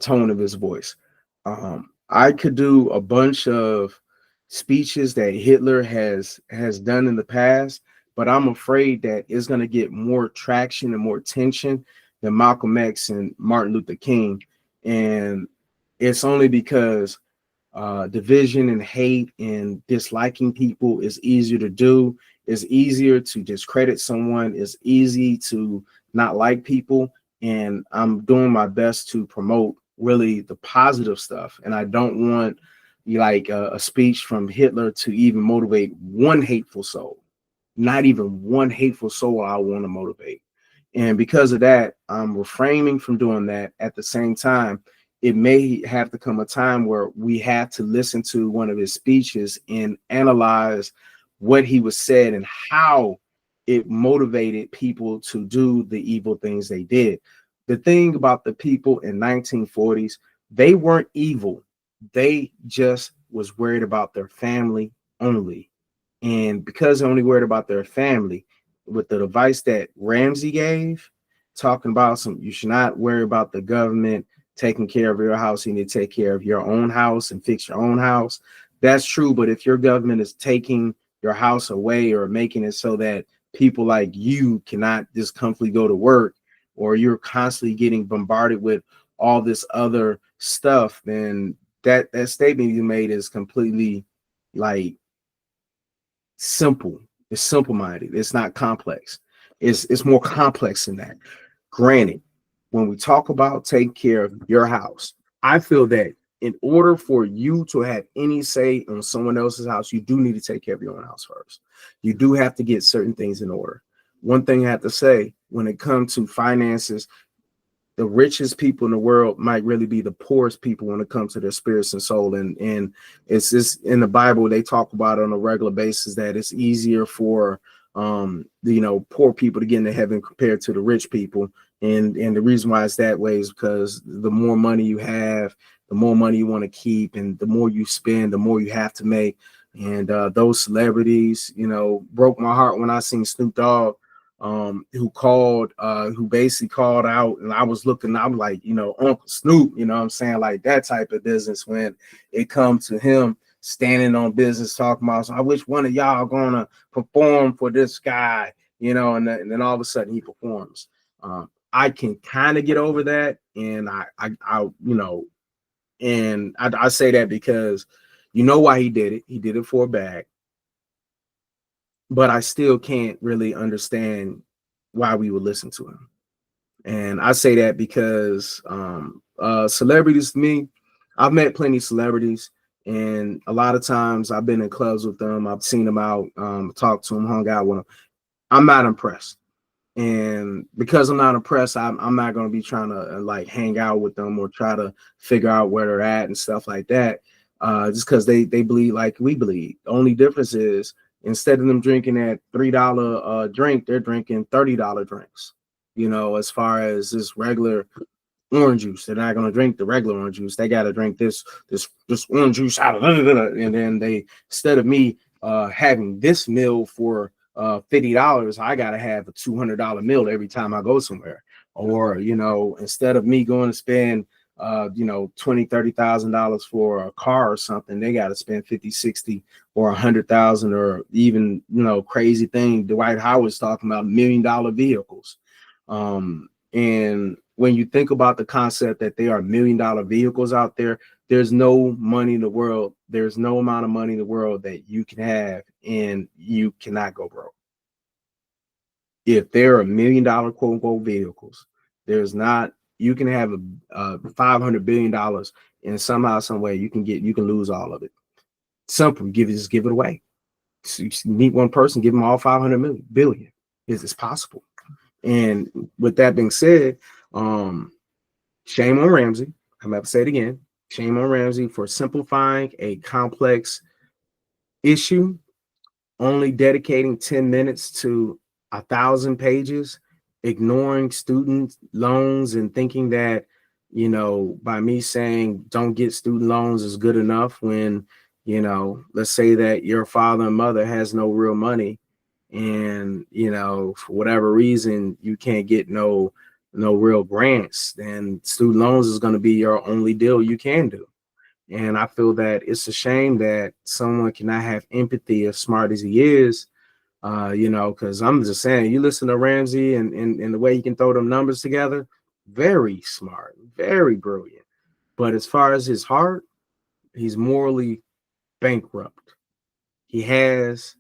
[SPEAKER 7] tone of his voice. I could do a bunch of speeches that Hitler has done in the past, but I'm afraid that it's going to get more traction and more attention than Malcolm X and Martin Luther King. And it's only because division and hate and disliking people is easier to do. It's easier to discredit someone. It's easy to not like people. And I'm doing my best to promote really the positive stuff. And I don't want like a speech from Hitler to even motivate one hateful soul. Not even one hateful soul I want to motivate. And because of that, I'm refraining from doing that. At the same time, it may have to come a time where we have to listen to one of his speeches and analyze what he was said and how it motivated people to do the evil things they did. The thing about the people in 1940s, they weren't evil. They just was worried about their family only. And because they're only worried about their family, with the advice that Ramsey gave, talking about you should not worry about the government taking care of your house. You need to take care of your own house and fix your own house. That's true. But if your government is taking your house away or making it so that people like you cannot just comfortably go to work, or you're constantly getting bombarded with all this other stuff, then that statement you made is completely like simple. It's simple-minded. It's not complex. It's more complex than that. Granted, when we talk about taking care of your house, I feel that in order for you to have any say on someone else's house, you do need to take care of your own house first. You do have to get certain things in order. One thing I have to say, when it comes to finances, the richest people in the world might really be the poorest people when it comes to their spirits and soul. And it's just in the Bible, they talk about on a regular basis that it's easier for poor people to get into heaven compared to the rich people. And the reason why it's that way is because the more money you have, the more money you want to keep, and the more you spend, the more you have to make. And those celebrities, broke my heart when I seen Snoop Dogg, who basically called out, and I was looking, I'm like, Uncle Snoop, what I'm saying, like that type of business when it comes to him standing on business talking about, so I wish one of y'all gonna perform for this guy, and then all of a sudden he performs. I can kind of get over that, and I say that because why he did it. He did it for a bag, but I still can't really understand why we would listen to him. And I say that because celebrities, to me, I've met plenty of celebrities, and a lot of times I've been in clubs with them. I've seen them out, talked to them, hung out with them. I'm not impressed. And because I'm not impressed, I'm not going to be trying to like hang out with them or try to figure out where they're at and stuff like that. Just because they believe like we believe. The only difference is instead of them drinking that $3 drink, they're drinking $30 drinks. As far as this regular orange juice, they're not going to drink the regular orange juice. They got to drink this orange juice out of, and then they, instead of me having this meal for $50, I gotta have a $200 meal every time I go somewhere. Or instead of me going to spend $20,000-$30,000 for a car or something, they got to spend 50, 60, or 100,000, or even crazy thing Dwight Howard's talking about, $1 million vehicles. And when you think about the concept that there are $1 million vehicles out there, there's no money in the world. There's no amount of money in the world that you can have and you cannot go broke. If there are $1 million quote unquote vehicles, there's not, you can have a $500 billion and somehow, some way you can lose all of it. Simple, just give it away. So you meet one person, give them all 500 billion. It's possible. And with that being said, shame on Ramsey. I'm about to say it again. Shame on Ramsey for simplifying a complex issue, only dedicating 10 minutes to 1,000 pages, ignoring student loans and thinking that, by me saying don't get student loans is good enough when, let's say that your father and mother has no real money and, for whatever reason, you can't get no real grants, then student loans is going to be your only deal you can do. And I feel that it's a shame that someone cannot have empathy as smart as he is, because I'm just saying, you listen to Ramsey and the way he can throw them numbers together, very smart, very brilliant. But as far as his heart, he's morally bankrupt. He has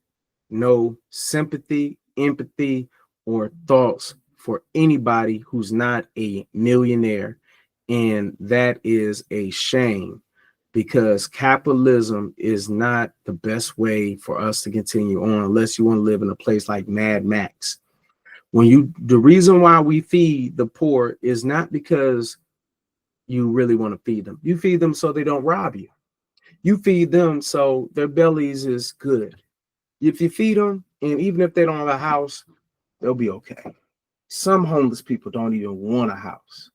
[SPEAKER 7] no sympathy, empathy, or thoughts for anybody who's not a millionaire. And that is a shame, because capitalism is not the best way for us to continue on unless you want to live in a place like Mad Max. The reason why we feed the poor is not because you really want to feed them. You feed them so they don't rob you. You feed them so their bellies is good. If you feed them, and even if they don't have a house, they'll be okay. Some homeless people don't even want a house.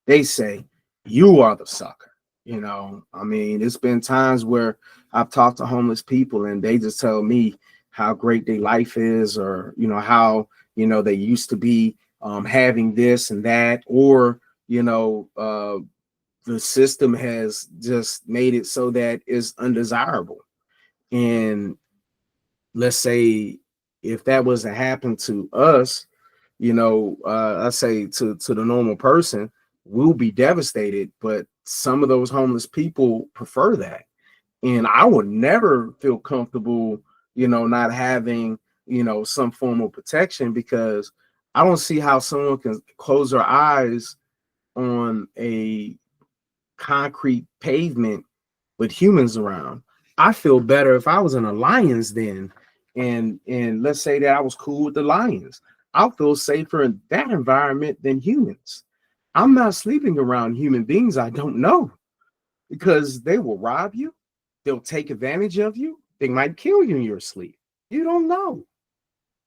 [SPEAKER 7] They say, you are the sucker. It's been times where I've talked to homeless people and they just tell me how great their life is, or, how, they used to be having this and that, or, the system has just made it so that it's undesirable. And let's say if that was to happen to us, I say to the normal person, we'll be devastated. But some of those homeless people prefer that. And I would never feel comfortable, not having, some form of protection, because I don't see how someone can close their eyes on a concrete pavement with humans around. I feel better if I was in a lion's den, and let's say that I was cool with the lions. I'll feel safer in that environment than humans. I'm not sleeping around human beings I don't know, because they will rob you. They'll take advantage of you. They might kill you in your sleep. You don't know.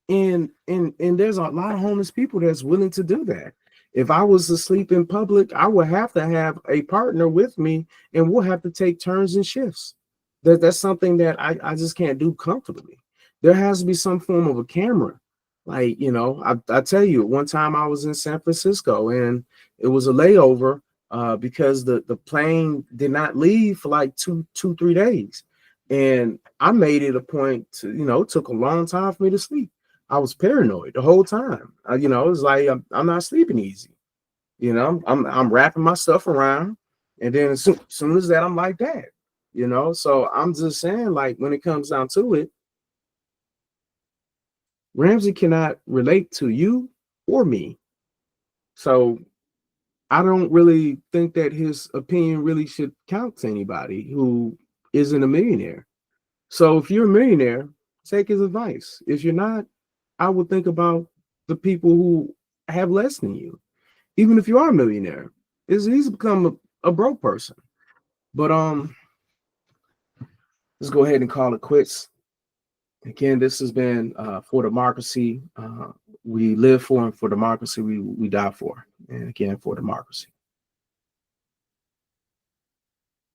[SPEAKER 7] And there's a lot of homeless people that's willing to do that. If I was to sleep in public, I would have to have a partner with me, and we'll have to take turns and shifts. That's something that I just can't do comfortably. There has to be some form of a camera. Like, you know, I tell you, one time I was in San Francisco and it was a layover because the plane did not leave for like 3 days. And I made it a point to, you know, it took a long time for me to sleep. I was paranoid the whole time. You know, it was like I'm not sleeping easy. You know, I'm wrapping my stuff around, and then as soon as that, I'm like that. You know, so I'm just saying, like, when it comes down to it, Ramsey cannot relate to you or me. So I don't really think that his opinion really should count to anybody who isn't a millionaire. So if you're a millionaire, take his advice. If you're not, I would think about the people who have less than you. Even if you are a millionaire, he's become a broke person. But let's go ahead and call it quits. Again, this has been For Democracy. We live for, and for democracy we die for. And again, for democracy.